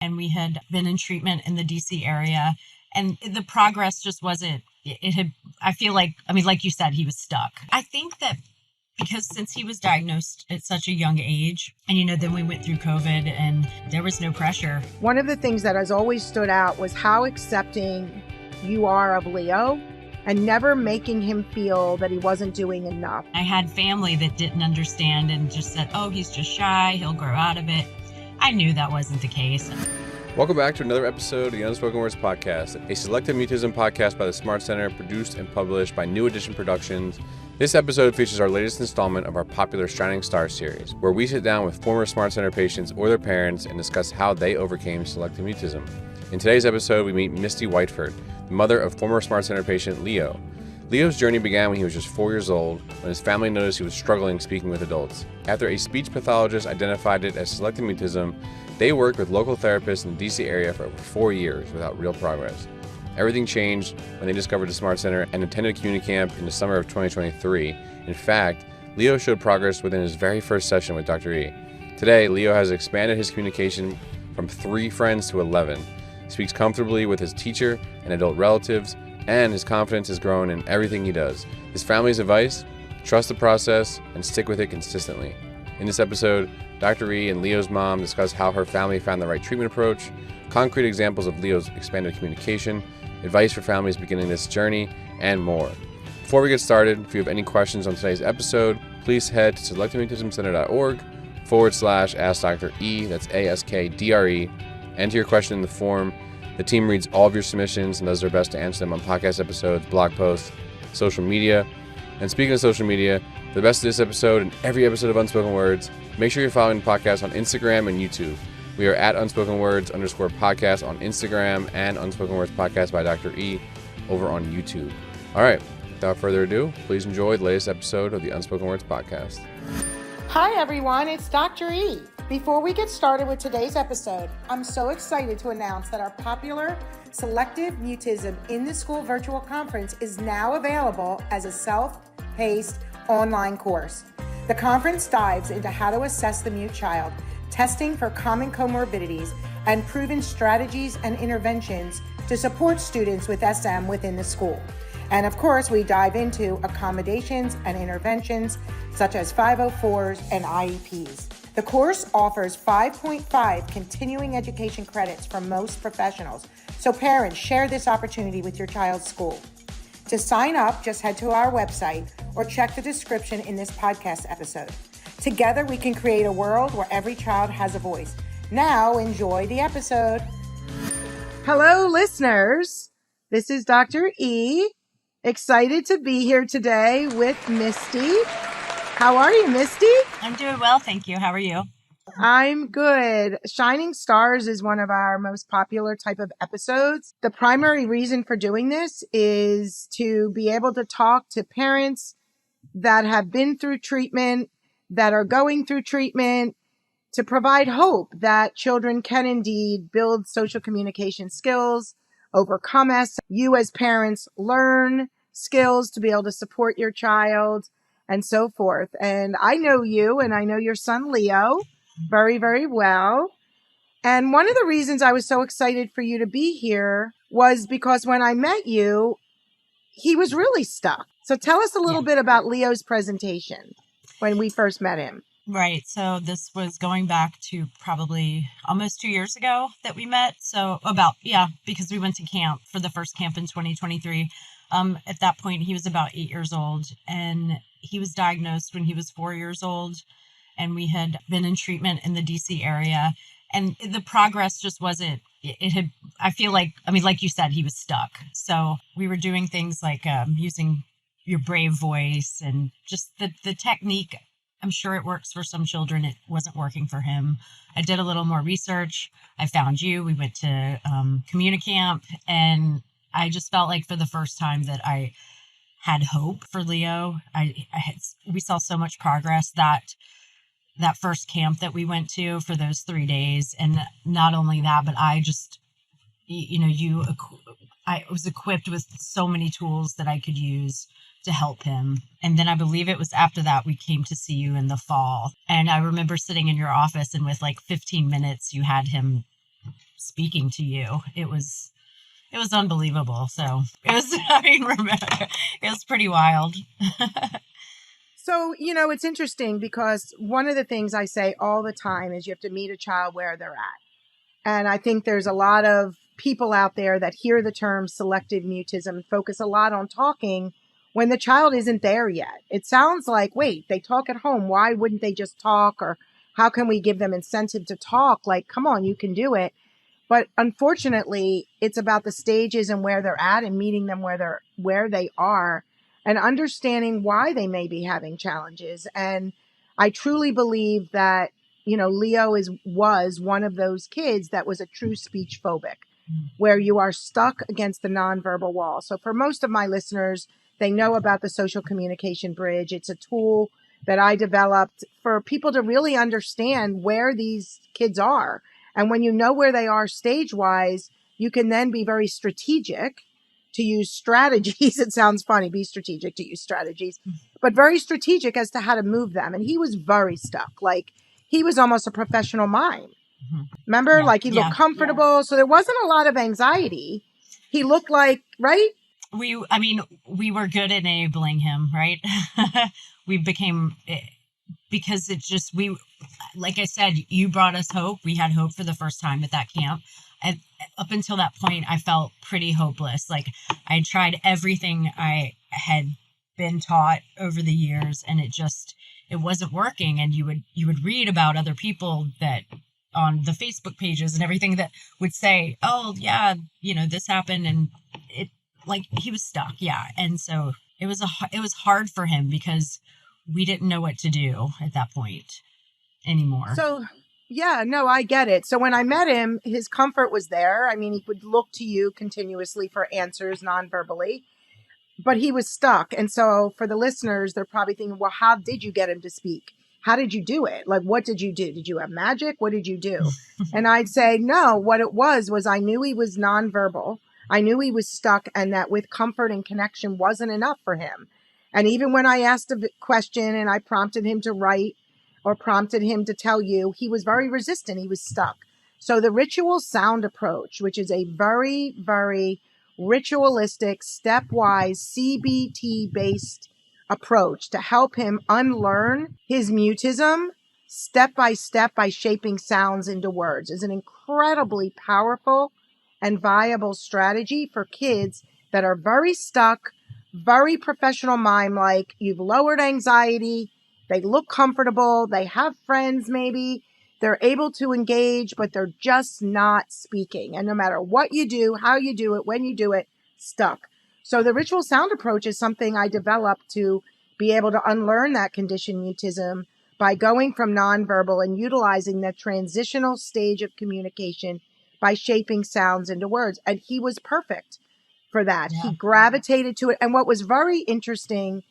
and we had been in treatment in the DC area, and the progress just wasn't, I feel like, like you said, he was stuck. I think that because since he was diagnosed at such a young age, and, then we went through COVID and there was no pressure. One of the things that has always stood out was how accepting you are of Leo and never making him feel that he wasn't doing enough. I had family that didn't understand and just said, oh, he's just shy, he'll grow out of it. I knew that wasn't the case. Welcome back to another episode of the Unspoken Words Podcast, a selective mutism podcast by the Smart Center, produced and published by New Edition Productions. This episode features our latest installment of our popular Shining Star series, where we sit down with former Smart Center patients or their parents and discuss how they overcame selective mutism. In today's episode, we meet Misty Whiteford, the mother of former Smart Center patient Leo. Leo's journey began when he was just 4 years old, when his family noticed he was struggling speaking with adults. After a speech pathologist identified it as selective mutism, they worked with local therapists in the DC area for over 4 years without real progress. Everything changed when they discovered the Smart Center and attended a community camp in the summer of 2023. In fact, Leo showed progress within his very first session with Dr. E. Today, Leo has expanded his communication from 3 friends to 11, speaks comfortably with his teacher and adult relatives, and his confidence has grown in everything he does. His family's advice: trust the process and stick with it consistently. In this episode, Dr. E and Leo's mom discuss how her family found the right treatment approach, concrete examples of Leo's expanded communication, advice for families beginning this journey, and more. Before we get started, if you have any questions on today's episode, please head to selectivemutismcenter.org/AskDrE, that's ASKDRE. Enter your question in the form. The team reads all of your submissions and does their best to answer them on podcast episodes, blog posts, social media. And speaking of social media, for the best of this episode and every episode of Unspoken Words, make sure you're following the podcast on Instagram and YouTube. We are at UnspokenWords_podcast on Instagram and Unspoken Words Podcast by Dr. E over on YouTube. All right, without further ado, please enjoy the latest episode of the Unspoken Words Podcast. Hi everyone, it's Dr. E. Before we get started with today's episode, I'm so excited to announce that our popular Selective Mutism in the School virtual conference is now available as a self-paced online course. The conference dives into how to assess the mute child, testing for common comorbidities, and proven strategies and interventions to support students with SM within the school. And of course, we dive into accommodations and interventions such as 504s and IEPs. The course offers 5.5 continuing education credits from most professionals, so parents, share this opportunity with your child's school. To sign up, just head to our website or check the description in this podcast episode. Together, we can create a world where every child has a voice. Now, enjoy the episode. Hello, listeners. This is Dr. E. Excited to be here today with Misty. How are you, Misty? I'm doing well, thank you. How are you? I'm good. Shining Stars is one of our most popular type of episodes. The primary reason for doing this is to be able to talk to parents that have been through treatment, that are going through treatment, to provide hope that children can indeed build social communication skills, overcome us. You as parents learn skills to be able to support your child and so forth. And I know you and I know your son Leo very, very well. And one of the reasons I was so excited for you to be here was because when I met you, he was really stuck. So tell us a little bit about Leo's presentation when we first met him. Right. So this was going back to probably almost 2 years ago that we met. So because we went to camp for the first camp in 2023. At that point, he was about 8 years old, and he was diagnosed when he was 4 years old, and we had been in treatment in the DC area, and the progress just wasn't, I feel like, like you said, he was stuck. So we were doing things like using your brave voice and just the technique. I'm sure it works for some children. It wasn't working for him. I did a little more research. I found you. We went to community camp, and I just felt like for the first time that I had hope for Leo. We saw so much progress that first camp that we went to for those 3 days. And not only that, but I just, I was equipped with so many tools that I could use to help him. And then I believe it was after that we came to see you in the fall. And I remember sitting in your office, and with like 15 minutes, you had him speaking to you. It was unbelievable. So it was, I mean, it was pretty wild. So, it's interesting because one of the things I say all the time is you have to meet a child where they're at. And I think there's a lot of people out there that hear the term selective mutism and focus a lot on talking when the child isn't there yet. It sounds like, wait, they talk at home. Why wouldn't they just talk? Or how can we give them incentive to talk? Like, come on, you can do it. But unfortunately, it's about the stages and where they're at and meeting them where they are and understanding why they may be having challenges. And I truly believe that, Leo was one of those kids that was a true speech phobic, where you are stuck against the nonverbal wall. So for most of my listeners, they know about the social communication bridge. It's a tool that I developed for people to really understand where these kids are. And when you know where they are stage-wise, you can then be very strategic to use strategies. It sounds funny, be strategic to use strategies, but very strategic as to how to move them. And he was very stuck. Like, he was almost a professional mime. Remember? Yeah. Like, he looked comfortable. Yeah. So there wasn't a lot of anxiety. He looked like, right? We were good at enabling him, right? We became, because it just, like I said, you brought us hope. We had hope for the first time at that camp. And up until that point, I felt pretty hopeless. Like, I tried everything I had been taught over the years, and it wasn't working. And you would read about other people that on the Facebook pages and everything that would say, oh yeah, this happened, and it, like, he was stuck. Yeah. And so it was hard for him because we didn't know what to do at that point anymore. So yeah, no, I get it. So when I met him, his comfort was there. I mean, he would look to you continuously for answers non-verbally, but he was stuck. And so for the listeners, they're probably thinking, well, how did you get him to speak? How did you do it? Like, what did you do? Did you have magic? What did you do? And I'd say, no, what it was I knew he was nonverbal. I knew he was stuck, and that with comfort and connection wasn't enough for him. And even when I asked a question and I prompted him to write or prompted him to tell you, he was very resistant. He was stuck. So the ritual sound approach, which is a very, very ritualistic, stepwise, CBT-based approach to help him unlearn his mutism step by step by shaping sounds into words, is an incredibly powerful and viable strategy for kids that are very stuck, very professional mime-like. You've lowered anxiety. They look comfortable. They have friends, maybe. They're able to engage, but they're just not speaking. And no matter what you do, how you do it, when you do it, stuck. So the ritual sound approach is something I developed to be able to unlearn that conditioned mutism by going from nonverbal and utilizing the transitional stage of communication by shaping sounds into words. And he was perfect for that. Yeah. He gravitated to it. And what was very interesting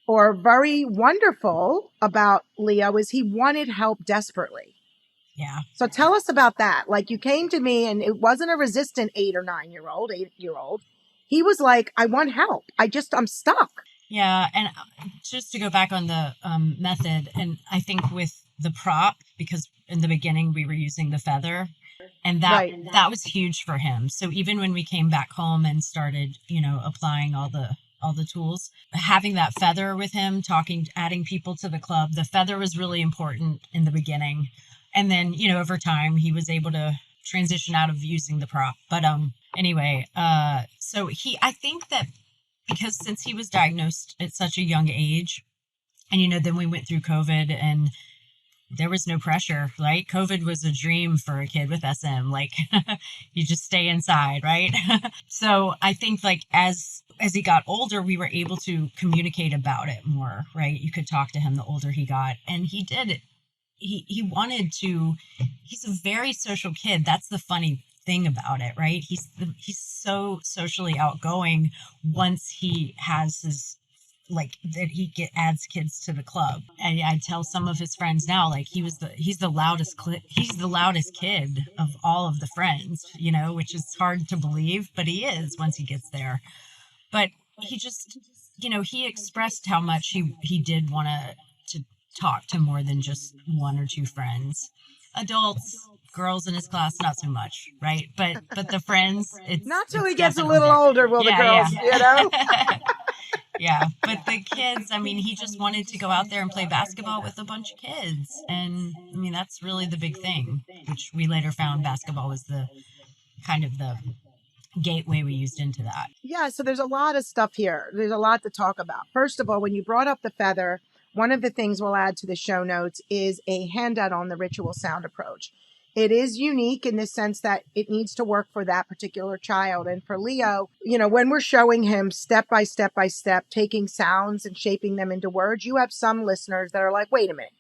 or very wonderful about Leo is he wanted help desperately. Yeah. So tell us about that. Like, you came to me and it wasn't a resistant 8 or 9 year old. He was like, I want help. I'm stuck. Yeah. And just to go back on the method, and I think with the prop, because in the beginning we were using the feather, and that was huge for him. So even when we came back home and started, applying all the tools, having that feather with him, adding people to the club, the feather was really important in the beginning. And then, over time, he was able to transition out of using the prop. But anyway, so I think that because since he was diagnosed at such a young age, and, then we went through COVID and there was no pressure, right? COVID was a dream for a kid with SM. Like, you just stay inside, right? So I think, like, as he got older, we were able to communicate about it more, right? You could talk to him the older he got, and he did it. He wanted to. He's a very social kid. That's the funny thing about it, right? He's so socially outgoing once he has his, like, that adds kids to the club. And I tell some of his friends now, like, he's the loudest kid of all of the friends, which is hard to believe, but he is once he gets there. But he just, he expressed how much he did want to talk to more than just one or two friends. Adults, girls in his class, not so much, right? But the friends, Not till it's he gets a definitely little there. older, will the girls, you know? Yeah, but the kids, I mean, he just wanted to go out there and play basketball with a bunch of kids. And I mean, that's really the big thing, which we later found basketball was the kind of the gateway we used into that. Yeah, so there's a lot of stuff here. There's a lot to talk about. First of all, when you brought up the feather, one of the things we'll add to the show notes is a handout on the ritual sound approach. It is unique in the sense that it needs to work for that particular child. And for Leo, you know, when we're showing him step by step by step, taking sounds and shaping them into words, you have some listeners that are like, wait a minute,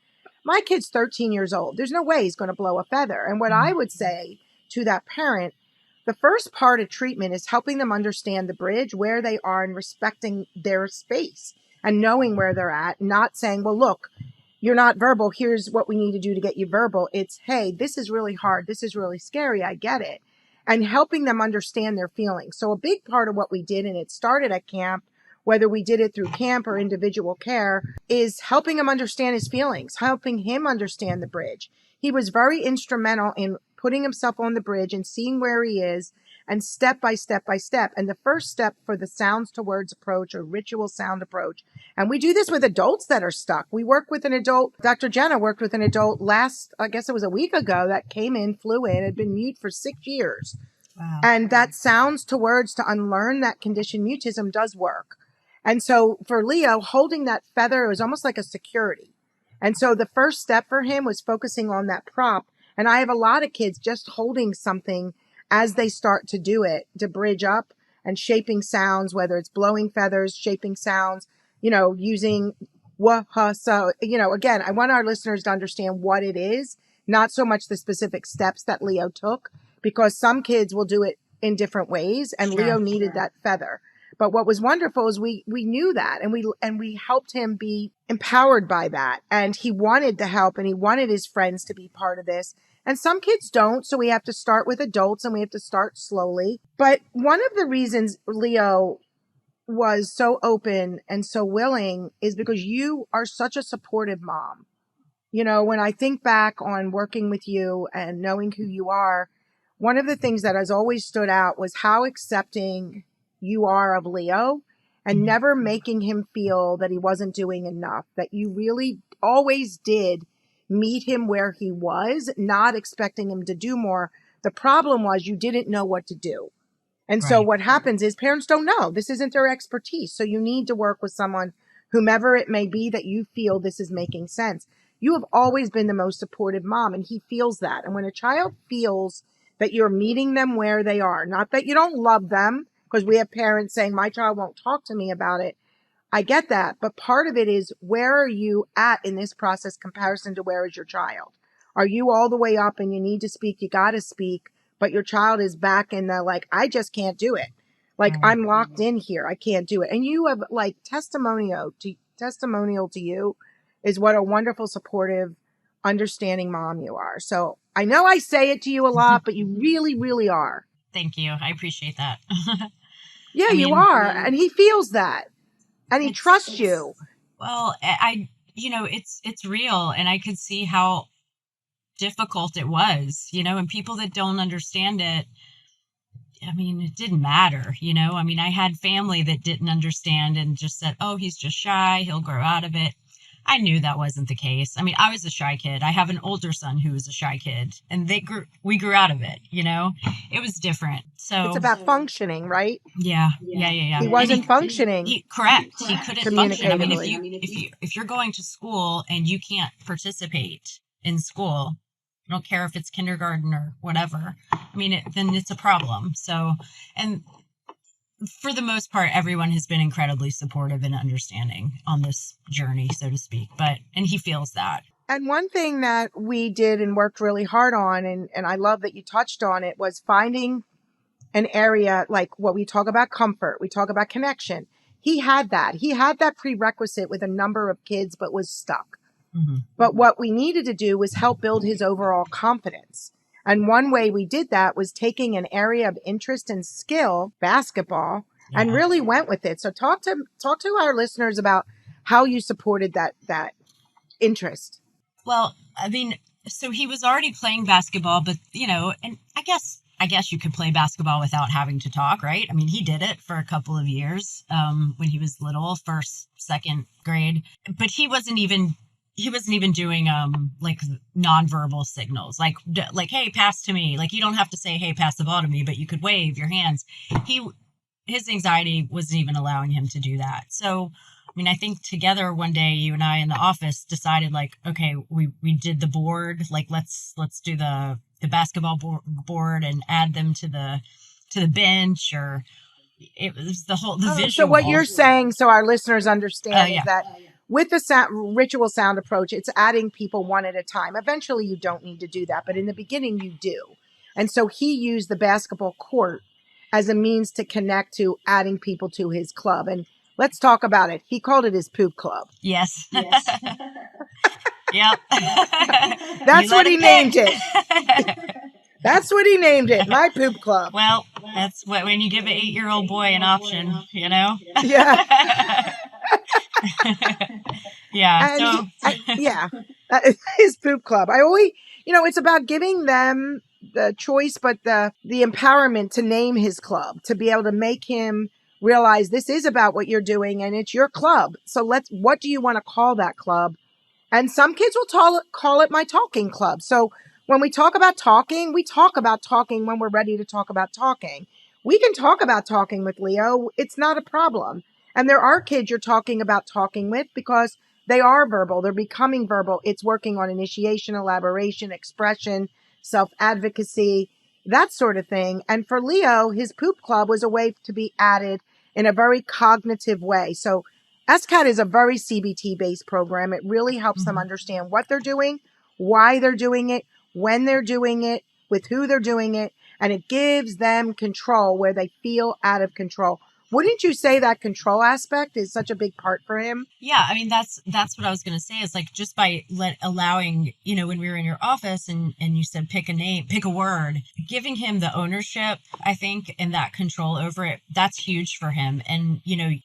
my kid's 13 years old. There's no way he's going to blow a feather. And what I would say to that parent, the first part of treatment is helping them understand the bridge, where they are, and respecting their space and knowing where they're at, not saying, well, look, you're not verbal. Here's what we need to do to get you verbal. It's, hey, this is really hard. This is really scary. I get it. And helping them understand their feelings. So a big part of what we did, and it started at camp, whether we did it through camp or individual care, is helping him understand his feelings, helping him understand the bridge. He was very instrumental in putting himself on the bridge and seeing where he is, and step by step by step. And the first step for the sounds to words approach or ritual sound approach, and we do this with adults that are stuck. We work with an adult. Dr. Jenna worked with an adult I guess it was a week ago, that came in, flew in, had been mute for 6 years. Wow. And that sounds to words to unlearn that condition mutism does work. And so for Leo, holding that feather was almost like a security. And so the first step for him was focusing on that prop. And I have a lot of kids just holding something as they start to do it, to bridge up and shaping sounds, whether it's blowing feathers, shaping sounds, you know, using wah, ha, so, you know, again, I want our listeners to understand what it is, not so much the specific steps that Leo took, because some kids will do it in different ways, and Leo needed that feather. But what was wonderful is we knew that, and we helped him be empowered by that. And he wanted the help, and he wanted his friends to be part of this. And some kids don't, so we have to start with adults, and we have to start slowly. But one of the reasons Leo was so open and so willing is because you are such a supportive mom. You know, when I think back on working with you and knowing who you are, one of the things that has always stood out was how accepting you are of Leo, and never making him feel that he wasn't doing enough, that you really always did meet him where he was, not expecting him to do more. The problem was you didn't know what to do. And so what happens is parents don't know. This isn't their expertise. So you need to work with someone, whomever it may be, that you feel this is making sense. You have always been the most supportive mom, and he feels that. And when a child feels that you're meeting them where they are, not that you don't love them, because we have parents saying, my child won't talk to me about it. I get that. But part of it is, where are you at in this process comparison to where is your child? Are you all the way up and you need to speak, you got to speak, but your child is back in the, like, I just can't do it. Like, I'm locked in here. I can't do it. And you have, like, testimonial to you is what a wonderful, supportive, understanding mom you are. So I know I say it to you a lot, but you really, really are. Thank you. I appreciate that. Yeah, you are. And he feels that. And he trusts you. Well, it's real. And I could see how difficult it was, and people that don't understand it, I mean, it didn't matter, I mean, I had family that didn't understand and just said, oh, he's just shy, he'll grow out of it. I knew that wasn't the case. I mean, I was a shy kid. I have an older son who was a shy kid, and we grew out of it, It was different. So it's about functioning, right? Yeah. He wasn't functioning. Correct. He couldn't function. I mean, if you're going to school and you can't participate in school, I don't care if it's kindergarten or whatever, I mean, then it's a problem. So, and for the most part, everyone has been incredibly supportive and understanding on this journey, so to speak. And he feels that. And one thing that we did and worked really hard on, and I love that you touched on it, was finding an area, like what we talk about comfort, we talk about connection. He had that. He had that prerequisite with a number of kids, but was stuck. Mm-hmm. But what we needed to do was help build his overall confidence. And one way we did that was taking an area of interest and skill, basketball, and really went with it. So talk to our listeners about how you supported that interest. Well, I mean, so he was already playing basketball, but and I guess you could play basketball without having to talk, right? I mean, he did it for a couple of years when he was little, first, second grade, but he wasn't even doing like nonverbal signals, like hey, pass to me. Like, you don't have to say, hey, pass the ball to me, but you could wave your hands. His anxiety wasn't even allowing him to do that. So I mean, I think together one day, you and I in the office decided, like, okay, we did the board, like, let's do the basketball board and add them to the bench, or it was the visual. So what you're saying, so our listeners understand, is that with the ritual sound approach, it's adding people one at a time. Eventually, you don't need to do that, but in the beginning, you do. And so he used the basketball court as a means to connect to adding people to his club. And let's talk about it. He called it his poop club. Yes. Yep. That's what he named it. That's what he named it. My poop club. Well, that's what, when you give an 8-year-old boy an option, Yeah. Yeah. And his poop club. I always, it's about giving them the choice, but the empowerment to name his club, to be able to make him realize this is about what you're doing and it's your club. So what do you want to call that club? And some kids will call it my talking club. So when we talk about talking, we talk about talking when we're ready to talk about talking. We can talk about talking with Leo. It's not a problem. And there are kids you're talking about talking with because they are verbal. They're becoming verbal. It's working on initiation, elaboration, expression, self-advocacy, that sort of thing. And for Leo, his poop club was a way to be added in a very cognitive way. So SCAT is a very CBT-based program. It really helps them understand what they're doing, why they're doing it, when they're doing it, with who they're doing it, and it gives them control where they feel out of control. Wouldn't you say that control aspect is such a big part for him? Yeah, I mean, that's what I was going to say, is like, just by allowing, when we were in your office and you said pick a word, giving him the ownership, I think, and that control over it, that's huge for him. And,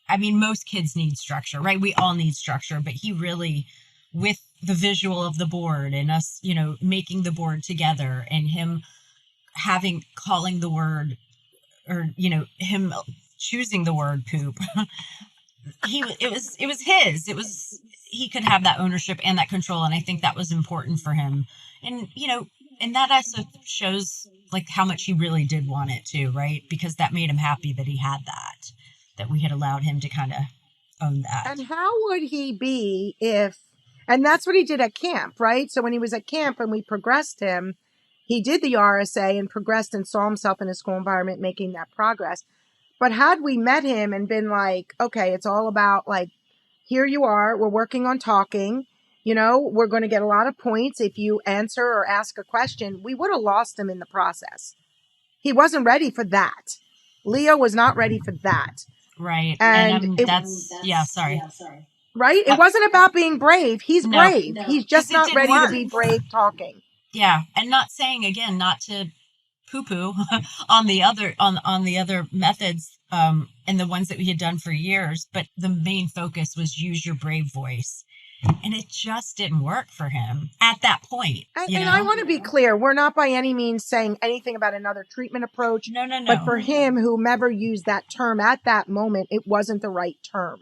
I mean, most kids need structure, right? We all need structure, but he really, with the visual of the board and us, making the board together, and him calling the word, or, him choosing the word poop, it was he could have that ownership and that control, and I think that was important for him. And and that also shows like how much he really did want it too, right? Because that made him happy that he had that we had allowed him to kind of own that. And how would he be and that's what he did at camp, right? So when he was at camp and we progressed him, he did the RSA and progressed and saw himself in a school environment making that progress. But had we met him and been like, okay, it's all about like, here you are, we're working on talking, we're going to get a lot of points if you answer or ask a question, we would have lost him in the process. He wasn't ready for that. Leo was not ready for that. Right. And sorry. Right? It wasn't about being brave. He's brave. No. He's just not ready to be brave talking. Yeah. And not saying, again, not to poo-poo on the other methods and the ones that we had done for years, but the main focus was use your brave voice, and it just didn't work for him at that point. And I want to be clear, we're not by any means saying anything about another treatment approach. No. But for him, whomever used that term at that moment, it wasn't the right term.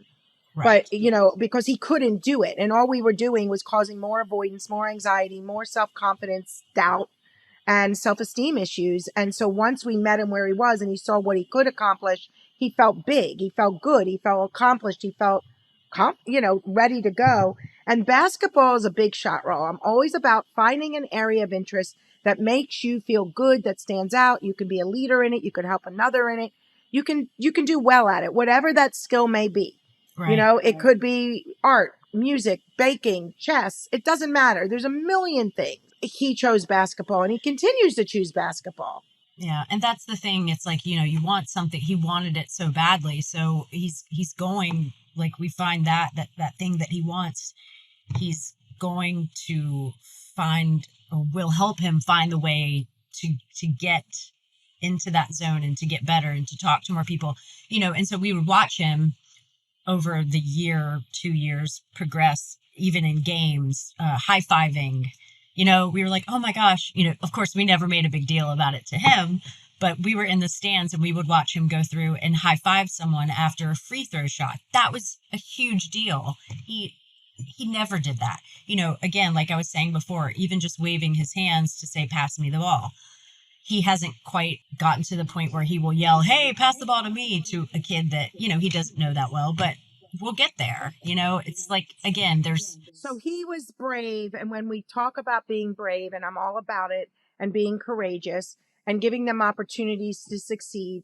Right. But, because he couldn't do it, and all we were doing was causing more avoidance, more anxiety, more self-confidence, doubt, and self-esteem issues. And so once we met him where he was and he saw what he could accomplish, he felt big, he felt good, he felt accomplished, he felt, ready to go. And basketball is a big shot role. I'm always about finding an area of interest that makes you feel good, that stands out. You can be a leader in it. You can help another in it. You can do well at it, whatever that skill may be. Right. It could be art, music, baking, chess. It doesn't matter. There's a million things. He chose basketball and he continues to choose basketball. Yeah. And that's the thing. It's like, you want something. He wanted it so badly. So he's going, like, we find that thing that he wants, he's going to find, or will help him find the way to get into that zone and to get better and to talk to more people, and so we would watch him over the 2 years progress, even in games, high-fiving, we were like, oh my gosh, of course we never made a big deal about it to him, but we were in the stands and we would watch him go through and high five someone after a free throw shot. That was a huge deal. He never did that. Again, like I was saying before, even just waving his hands to say, pass me the ball. He hasn't quite gotten to the point where he will yell, hey, pass the ball to me, to a kid that, he doesn't know that well, but we'll get there. It's like, again, So he was brave. And when we talk about being brave, and I'm all about it, and being courageous and giving them opportunities to succeed,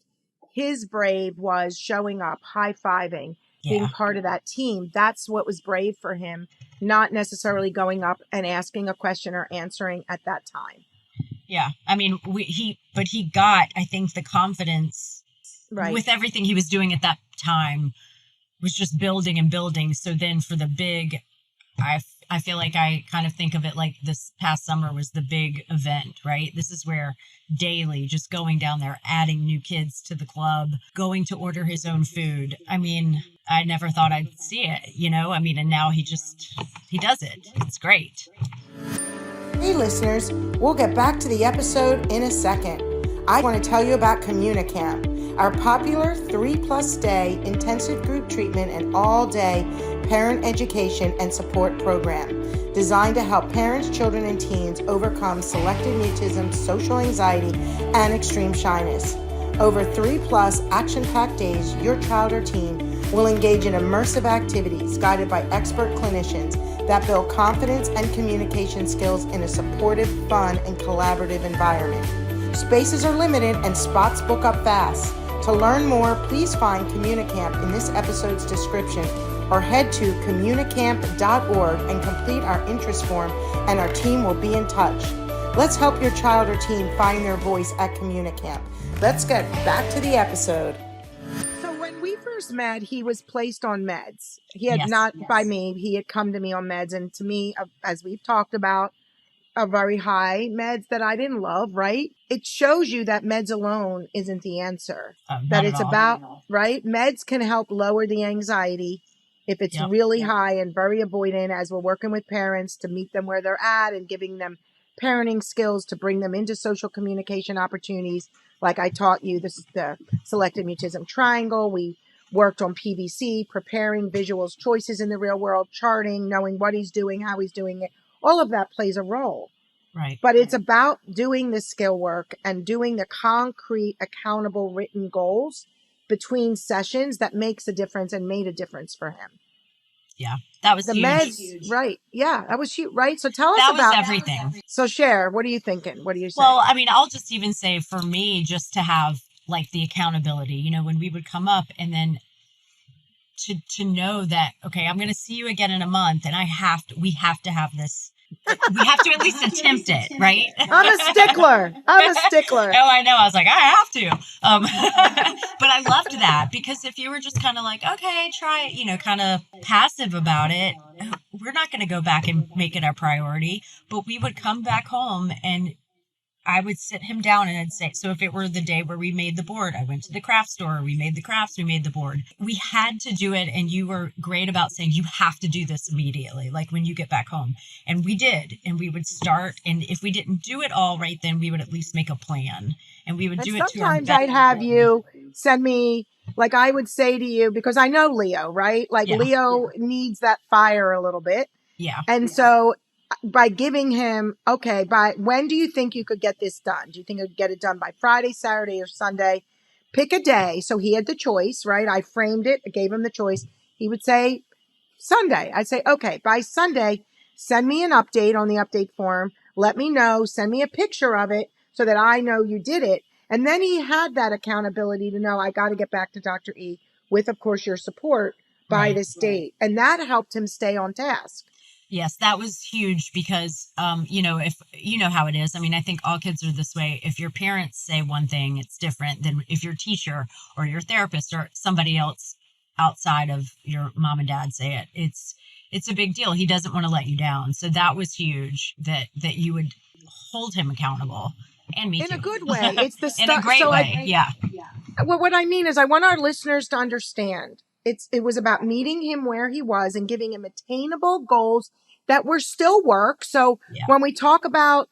his brave was showing up, high-fiving, being part of that team. That's what was brave for him, not necessarily going up and asking a question or answering at that time. Yeah. I mean, he got, I think, the confidence with everything he was doing at that time was just building and building. So then for the big, I feel like I kind of think of it like this past summer was the big event, right? This is where daily just going down there, adding new kids to the club, going to order his own food. I mean, I never thought I'd see it, and now he does it. It's great. Hey listeners, we'll get back to the episode in a second. I want to tell you about Communicamp, our popular 3+ day intensive group treatment and all-day parent education and support program designed to help parents, children, and teens overcome selective mutism, social anxiety, and extreme shyness. Over 3+ action-packed days, your child or teen will engage in immersive activities guided by expert clinicians that build confidence and communication skills in a supportive, fun, and collaborative environment. Spaces are limited and spots book up fast. To learn more, please find Communicamp in this episode's description or head to communicamp.org and complete our interest form, and our team will be in touch. Let's help your child or teen find their voice at Communicamp. Let's get back to the episode. So when we first met, he was placed on meds. He had by me, he had come to me on meds, and to me, as we've talked about, a very high meds that I didn't love, right? It shows you that meds alone isn't the answer. That it's about, right? Meds can help lower the anxiety if it's really high and very avoidant, as we're working with parents to meet them where they're at and giving them parenting skills to bring them into social communication opportunities. Like I taught you, this is the selective mutism triangle. We worked on PVC, preparing visuals, choices in the real world, charting, knowing what he's doing, how he's doing it. All of that plays a role. Right. But it's about doing the skill work and doing the concrete, accountable, written goals between sessions that makes a difference and made a difference for him. Yeah, that was the huge. Meds, right? Yeah, that was huge, right? So tell us that about was everything. So share, what are you thinking? What are you saying? Well, I mean, I'll just even say for me, just to have like the accountability, when we would come up and then to know that, okay, I'm going to see you again in a month and we have to have this. We have to at least attempt it, right? I'm a stickler. Oh, I know. I was like, I have to. But I loved that because if you were just kind of like, okay, try it, kind of passive about it, we're not going to go back and make it our priority. But we would come back home and I would sit him down and I'd say, so if it were the day where we made the board, I went to the craft store, we made the crafts, we made the board. We had to do it. And you were great about saying, you have to do this immediately, like when you get back home. And we did. And we would start. And if we didn't do it all right, then we would at least make a plan. And we would do it to our sometimes I'd have you send me, like I would say to you, because I know Leo, right? Like Leo needs that fire a little bit. Yeah. And so by giving him, okay, by when do you think you could get this done? Do you think you could get it done by Friday, Saturday, or Sunday? Pick a day. So he had the choice, right? I framed it. I gave him the choice. He would say Sunday. I'd say, okay, by Sunday, send me an update on the update form. Let me know. Send me a picture of it so that I know you did it. And then he had that accountability to know I got to get back to Dr. E with, of course, your support by this date. And that helped him stay on task. Yes, that was huge because, if you know how it is. I mean, I think all kids are this way. If your parents say one thing, it's different than if your teacher or your therapist or somebody else outside of your mom and dad say it. It's a big deal. He doesn't want to let you down. So that was huge that you would hold him accountable. And me too. In a good way. It's the in a great way. Yeah. Well, what I mean is I want our listeners to understand it was about meeting him where he was and giving him attainable goals that we're still work. So Yeah. when we talk about,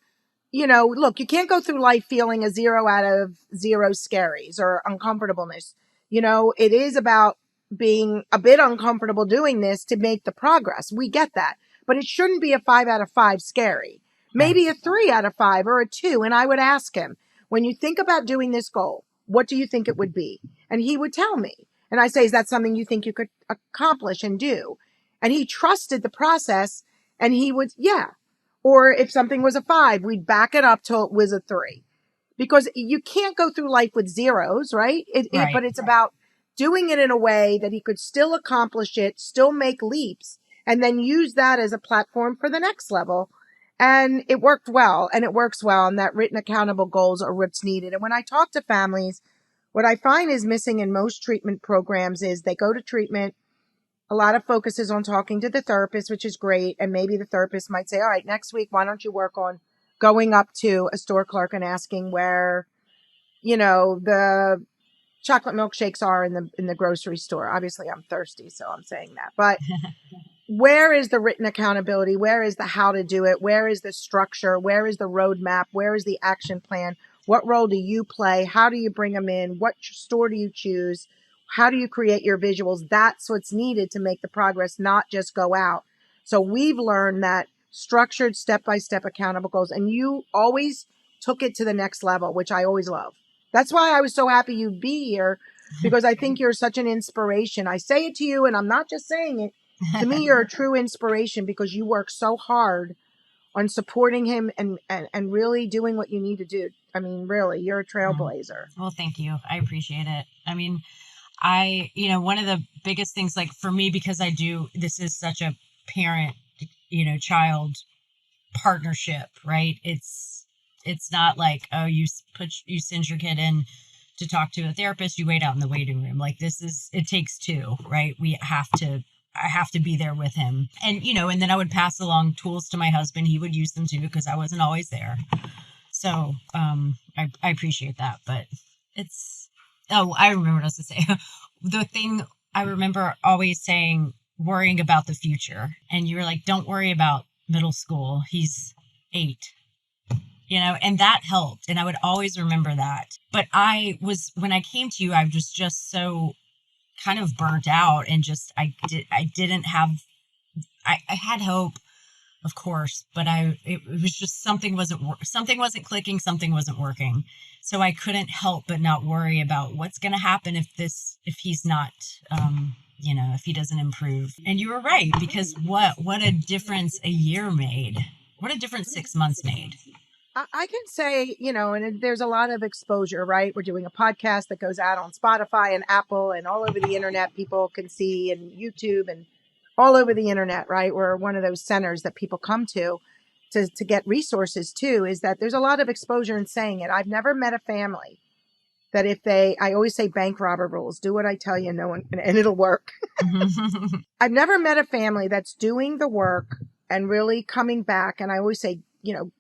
look, you can't go through life feeling a 0 out of 0 scaries or uncomfortableness. It is about being a bit uncomfortable doing this to make the progress. We get that, but it shouldn't be a 5 out of 5 scary, maybe a 3 out of 5 or a 2. And I would ask him, when you think about doing this goal, what do you think it would be? And he would tell me. And I say, is that something you think you could accomplish and do? And he trusted the process, and he would, yeah. Or if something was a 5, we'd back it up till it was a 3. Because you can't go through life with zeros, right? But it's about doing it in a way that he could still accomplish it, still make leaps, and then use that as a platform for the next level. And it worked well, and it works well, and that written accountable goals are what's needed. And when I talk to families, what I find is missing in most treatment programs is they go to treatment. A lot of focus is on talking to the therapist, which is great. And maybe the therapist might say, all right, next week, why don't you work on going up to a store clerk and asking where, the chocolate milkshakes are in the grocery store. Obviously, I'm thirsty, so I'm saying that. But where is the written accountability? Where is the how to do it? Where is the structure? Where is the roadmap? Where is the action plan? What role do you play? How do you bring them in? What store do you choose? How do you create your visuals? That's what's needed to make the progress, not just go out. So we've learned that structured step-by-step accountable goals, and you always took it to the next level, which I always love. That's why I was so happy you'd be here, because I think you're such an inspiration. I say it to you, and I'm not just saying it. To me, you're a true inspiration because you work so hard on supporting him and really doing what you need to do. I mean, really, you're a trailblazer. Well, thank you. I appreciate it. I mean, one of the biggest things, like for me, because this is such a parent, child partnership, right? It's not like, oh, you send your kid in to talk to a therapist, you wait out in the waiting room. Like it takes 2, right? I have to be there with him. And, and then I would pass along tools to my husband. He would use them too, because I wasn't always there. So, I appreciate that, but I remember what I was to say. The thing I remember always saying, worrying about the future. And you were like, don't worry about middle school. He's 8, and that helped. And I would always remember that. But when I came to you, I was just so kind of burnt out, and just, I had hope, of course, but it was just something wasn't clicking, something wasn't working. So I couldn't help but not worry about what's going to happen if he's not, if he doesn't improve. And you were right, because what a difference a year made. What a difference 6 months made. I can say, and there's a lot of exposure, right? We're doing a podcast that goes out on Spotify and Apple and all over the internet. People can see, and YouTube and all over the internet, right? We're one of those centers that people come to get resources too, is that there's a lot of exposure in saying it. I've never met a family that I always say bank robber rules, do what I tell you, and it'll work. I've never met a family that's doing the work and really coming back. And I always say,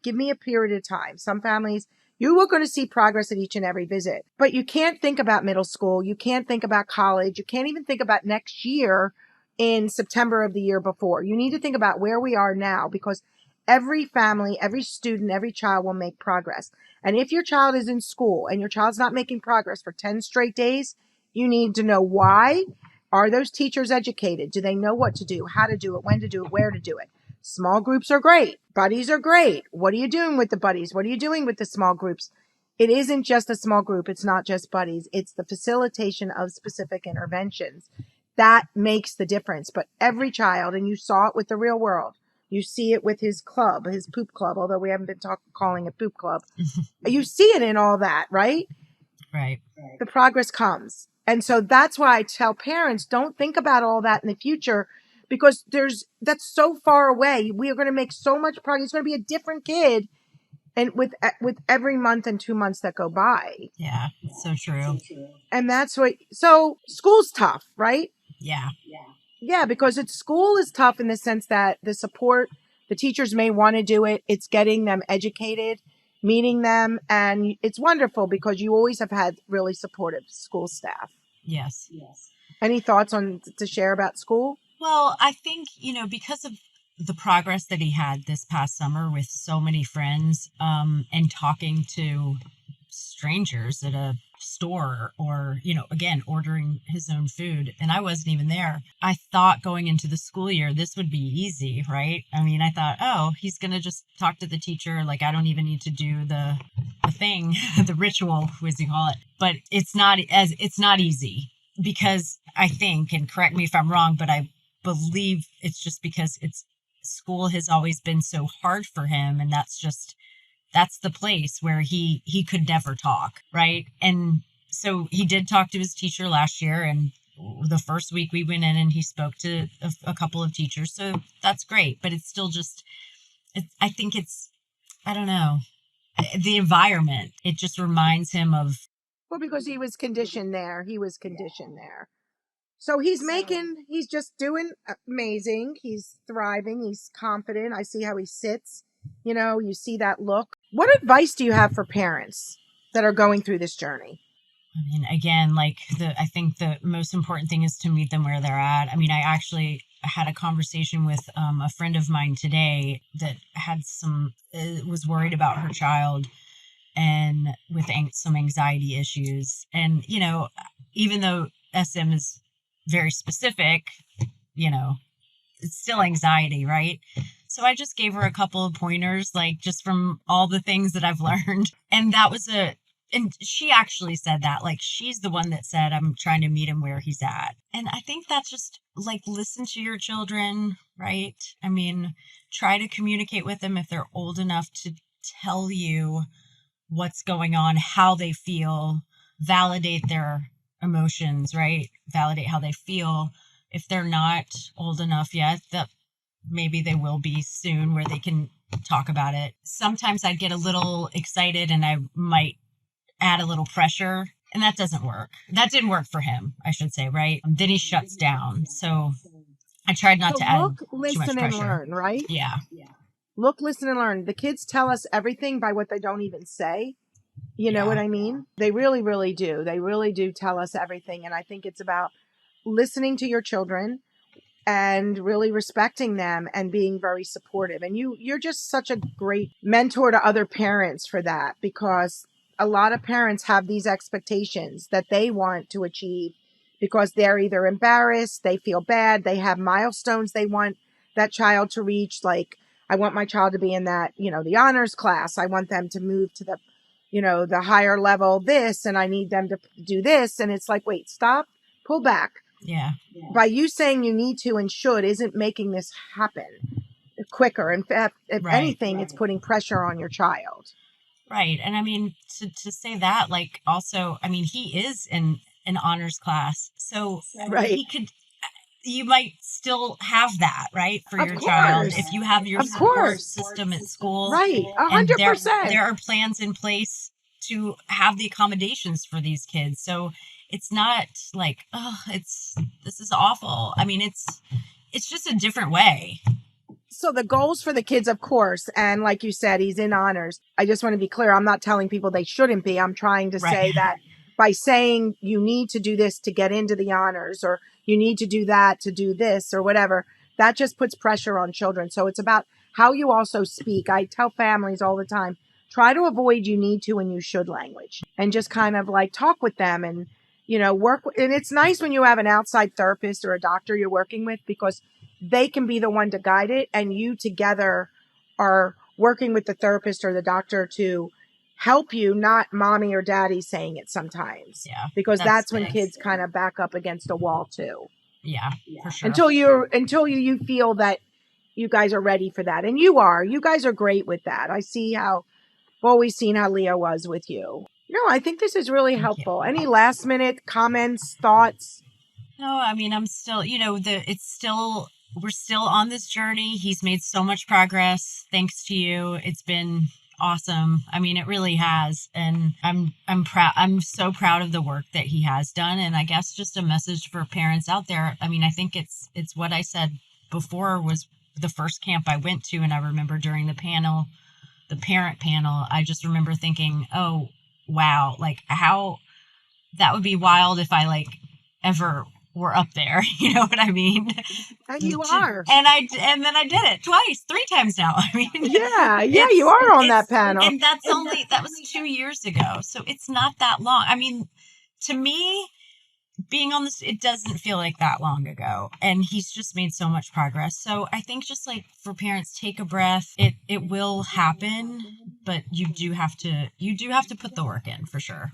give me a period of time. Some families, you are going to see progress at each and every visit, but you can't think about middle school. You can't think about college. You can't even think about next year in September of the year before. You need to think about where we are now, because every family, every student, every child will make progress. And if your child is in school and your child's not making progress for 10 straight days, you need to know why. Are those teachers educated? Do they know what to do, how to do it, when to do it, where to do it? Small groups are great. Buddies are great. What are you doing with the buddies? What are you doing with the small groups? It isn't just a small group. It's not just buddies. It's the facilitation of specific interventions. That makes the difference. But every child, and you saw it with the real world, you see it with his club, his poop club, although we haven't been calling it poop club. You see it in all that, right? Right. The progress comes. And so that's why I tell parents, don't think about all that in the future, because that's so far away. We are going to make so much progress. It's going to be a different kid, and with every month and 2 months that go by. Yeah, it's so true. And so school's tough, right? Yeah. Yeah, because school is tough in the sense that the support, the teachers may want to do it. It's getting them educated, meeting them. And it's wonderful because you always have had really supportive school staff. Yes. Any thoughts to share about school? Well, I think, because of the progress that he had this past summer with so many friends, and talking to strangers at a store, or, again, ordering his own food. And I wasn't even there. I thought going into the school year, this would be easy, right? I mean, I thought, oh, he's going to just talk to the teacher. Like, I don't even need to do the thing, the ritual, as you call it. But it's not easy, because I think, and correct me if I'm wrong, but I believe it's just because school has always been so hard for him. And that's the place where he could never talk, right? And so he did talk to his teacher last year, and the first week we went in and he spoke to a couple of teachers. So that's great, but it's still just, I don't know, the environment, it just reminds him of. Well, because he was conditioned there. So he's just doing amazing. He's thriving. He's confident. I see how he sits. You see that look. What advice do you have for parents that are going through this journey? I mean, again, I think the most important thing is to meet them where they're at. I mean, I actually had a conversation with a friend of mine today that had was worried about her child and with some anxiety issues. And, even though SM is very specific, it's still anxiety, right? So I just gave her a couple of pointers, just from all the things that I've learned. And and she actually said that, she's the one that said, I'm trying to meet him where he's at. And I think that's just listen to your children, right? I mean, try to communicate with them if they're old enough to tell you what's going on, how they feel, validate their emotions, right? Validate how they feel. If they're not old enough yet, that maybe they will be soon, where they can talk about it. Sometimes I'd get a little excited and I might add a little pressure, and that doesn't work. That didn't work for him, I should say, right? Then he shuts down. So I tried not to add too much pressure. Look, listen, and learn, right? Yeah. Look, listen, and learn. The kids tell us everything by what they don't even say. You know what I mean? They really, really do. They really do tell us everything. And I think it's about listening to your children and really respecting them and being very supportive. And you're just such a great mentor to other parents for that, because a lot of parents have these expectations that they want to achieve because they're either embarrassed, they feel bad, they have milestones they want that child to reach. Like, I want my child to be in that, the honors class. I want them to move to the, the higher level this, and I need them to do this. And it's like, wait, stop, pull back. Yeah. By you saying you need to and should isn't making this happen quicker. In fact, if anything, it's putting pressure on your child. Right. And I mean, to say that, also, I mean, he is in an honors class. So you might still have that, right, for your child, if you have your support system at school. Right. 100%. There are plans in place to have the accommodations for these kids. So it's not this is awful. I mean, it's just a different way. So the goals for the kids, of course, and like you said, he's in honors. I just want to be clear. I'm not telling people they shouldn't be. I'm trying to say that by saying you need to do this to get into the honors, or you need to do that to do this, or whatever, that just puts pressure on children. So it's about how you also speak. I tell families all the time, try to avoid you need to and you should language, and just kind of talk with them and, work. And it's nice when you have an outside therapist or a doctor you're working with, because they can be the one to guide it, and you together are working with the therapist or the doctor to help you, not mommy or daddy saying it sometimes. Yeah. Because that's when kids kind of back up against a wall too. Yeah, for sure. Until you feel that you guys are ready for that. And you guys are great with that. I've always seen how Leo was with you. No, I think this is really helpful. Any last minute comments, thoughts? No, I mean, I'm still, we're still on this journey. He's made so much progress. Thanks to you. It's been awesome. I mean, it really has. And I'm proud. I'm so proud of the work that he has done. And I guess just a message for parents out there. I mean, I think it's what I said before was the first camp I went to. And I remember during the parent panel, I just remember thinking, oh, wow, how that would be wild if I ever we're up there. You know what I mean? You are. And then I did it twice, 3 times now. I mean, yeah, you are on that panel. And that was 2 years ago. So it's not that long. I mean, to me, being on this, it doesn't feel like that long ago. And he's just made so much progress. So I think just like for parents, take a breath. It will happen, but you do have to put the work in for sure.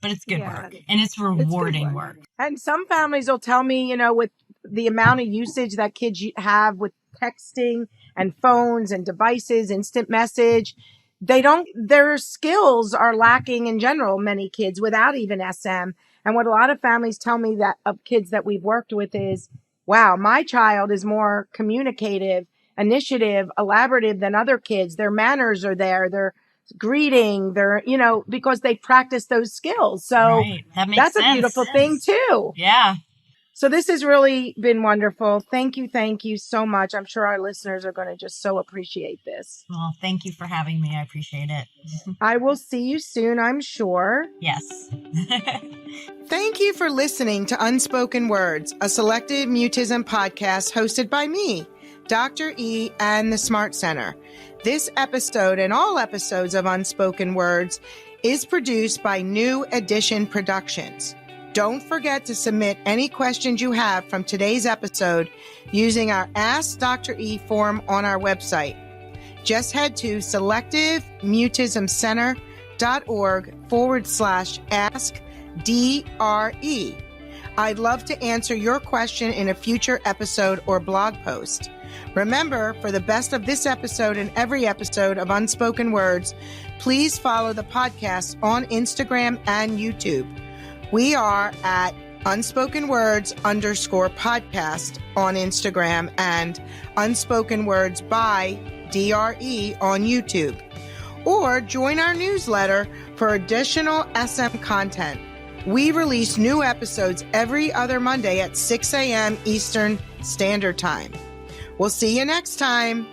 But it's good work, and it's rewarding work. And some families will tell me, with the amount of usage that kids have with texting and phones and devices, instant message, their skills are lacking in general, many kids without even SM. And what a lot of families tell me that of kids that we've worked with is, wow, my child is more communicative, initiative, elaborative than other kids. Their manners are there. They're greeting, because they practice those skills. So right. That's a beautiful thing too. Yeah. So this has really been wonderful. Thank you so much. I'm sure our listeners are going to just so appreciate this. Well, thank you for having me. I appreciate it. I will see you soon, I'm sure. Yes. Thank you for listening to Unspoken Words, a selective mutism podcast hosted by me, Dr. E, and the Smart Center. This episode and all episodes of Unspoken Words is produced by New Edition Productions. Don't forget to submit any questions you have from today's episode using our Ask Dr. E form on our website. Just head to selectivemutismcenter.org/ask-DRE. I'd love to answer your question in a future episode or blog post. Remember, for the best of this episode and every episode of Unspoken Words, please follow the podcast on Instagram and YouTube. We are at Unspoken Words _podcast on Instagram and Unspoken Words by DRE on YouTube. Or join our newsletter for additional SM content. We release new episodes every other Monday at 6 a.m. Eastern Standard Time. We'll see you next time.